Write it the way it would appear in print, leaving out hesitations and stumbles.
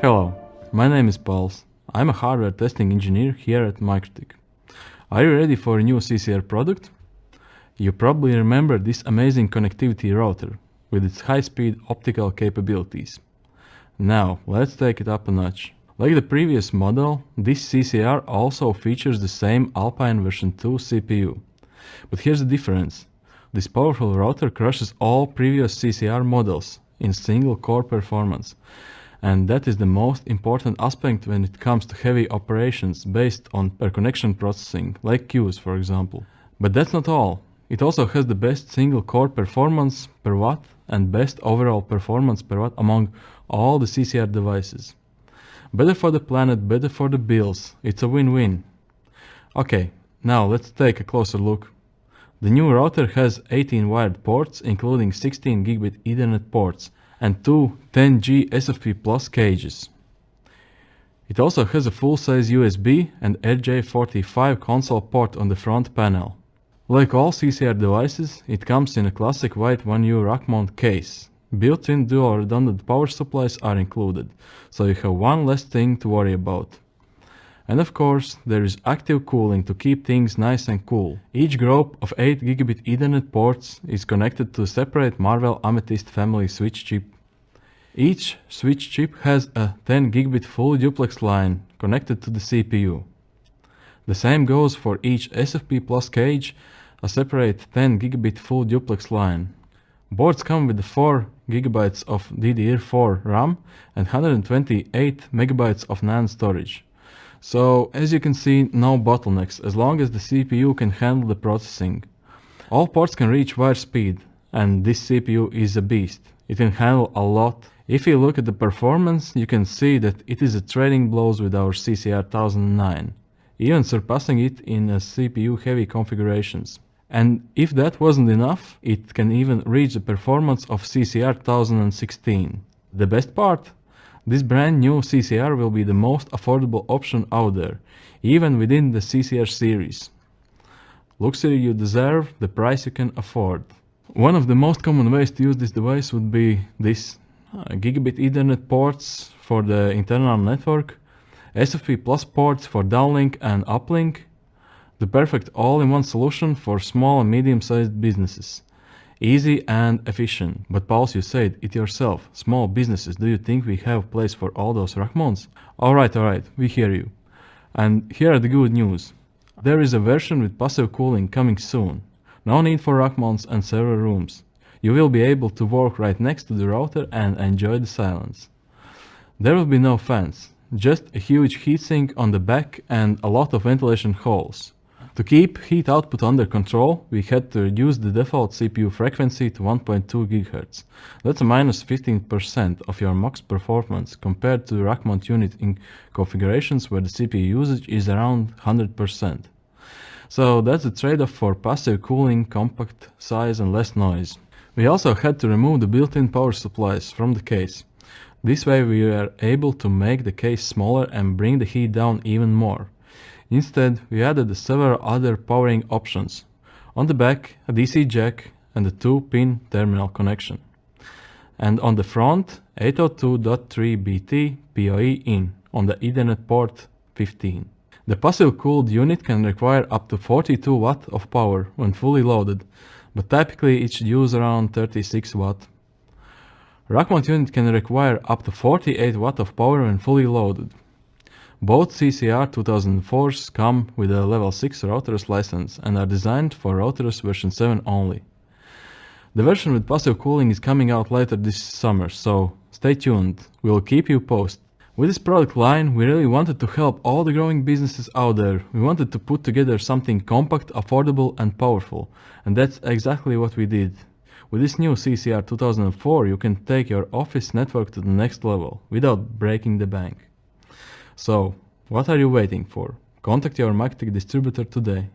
Hello, my name is Pauls. I'm a hardware testing engineer here at MikroTik. Are you ready for a new CCR product? You probably remember this amazing connectivity router with its high-speed optical capabilities. Now, let's take it up a notch. Like the previous model, this CCR also features the same Alpine version 2 CPU. But here's the difference. This powerful router crushes all previous CCR models in single core performance. And that is the most important aspect when it comes to heavy operations based on per-connection processing, like queues for example. But that's not all. It also has the best single core performance per watt and best overall performance per watt among all the CCR devices. Better for the planet, better for the bills. It's a win-win. Okay, now let's take a closer look. The new router has 18 wired ports, including 16 gigabit Ethernet ports and two 10G SFP Plus cages. It also has a full-size USB and RJ45 console port on the front panel. Like all CCR devices, it comes in a classic white 1U rack mount case. Built-in dual redundant power supplies are included, so you have one less thing to worry about. And of course, there is active cooling to keep things nice and cool. Each group of 8 gigabit Ethernet ports is connected to a separate Marvell Amethyst family switch chip. Each switch chip has a 10 gigabit full duplex line connected to the CPU. The same goes for each SFP Plus cage, a separate 10 gigabit full duplex line. Boards come with 4 GB of DDR4 RAM and 128 MB of NAND storage. So, as you can see, no bottlenecks as long as the CPU can handle the processing. All ports can reach wire speed, and this CPU is a beast. It can handle a lot. If you look at the performance, you can see that it is trading blows with our CCR1009, even surpassing it in CPU-heavy configurations. And if that wasn't enough, it can even reach the performance of CCR1016. The best part? This brand new CCR will be the most affordable option out there, even within the CCR series. Luxury you deserve, the price you can afford. One of the most common ways to use this device would be this gigabit Ethernet ports for the internal network, SFP Plus ports for downlink and uplink, the perfect all-in-one solution for small and medium-sized businesses. Easy and efficient. But Pauls, you said it yourself. Small businesses, do you think we have place for all those rack mounts? Alright, we hear you. And here are the good news. There is a version with passive cooling coming soon. No need for rack mounts and server rooms. You will be able to work right next to the router and enjoy the silence. There will be no fans, just a huge heatsink on the back and a lot of ventilation holes. To keep heat output under control, we had to reduce the default CPU frequency to 1.2 GHz. That's a minus 15% of your max performance compared to the rack mount unit in configurations where the CPU usage is around 100%. So that's a trade-off for passive cooling, compact size and less noise. We also had to remove the built-in power supplies from the case. This way we were able to make the case smaller and bring the heat down even more. Instead, we added several other powering options. On the back, a DC jack and a 2-pin terminal connection. And on the front, 802.3BT PoE in on the Ethernet port 15. The passive cooled unit can require up to 42 Watt of power when fully loaded, but typically it should use around 36 Watt. Rack mount unit can require up to 48 Watt of power when fully loaded. Both CCR2004s come with a level 6 routers license and are designed for routers version 7 only. The version with passive cooling is coming out later this summer, so stay tuned, we'll keep you posted. With this product line, we really wanted to help all the growing businesses out there. We wanted to put together something compact, affordable and powerful, and that's exactly what we did. With this new CCR2004, you can take your office network to the next level without breaking the bank. So, what are you waiting for? Contact your MikroTik distributor today.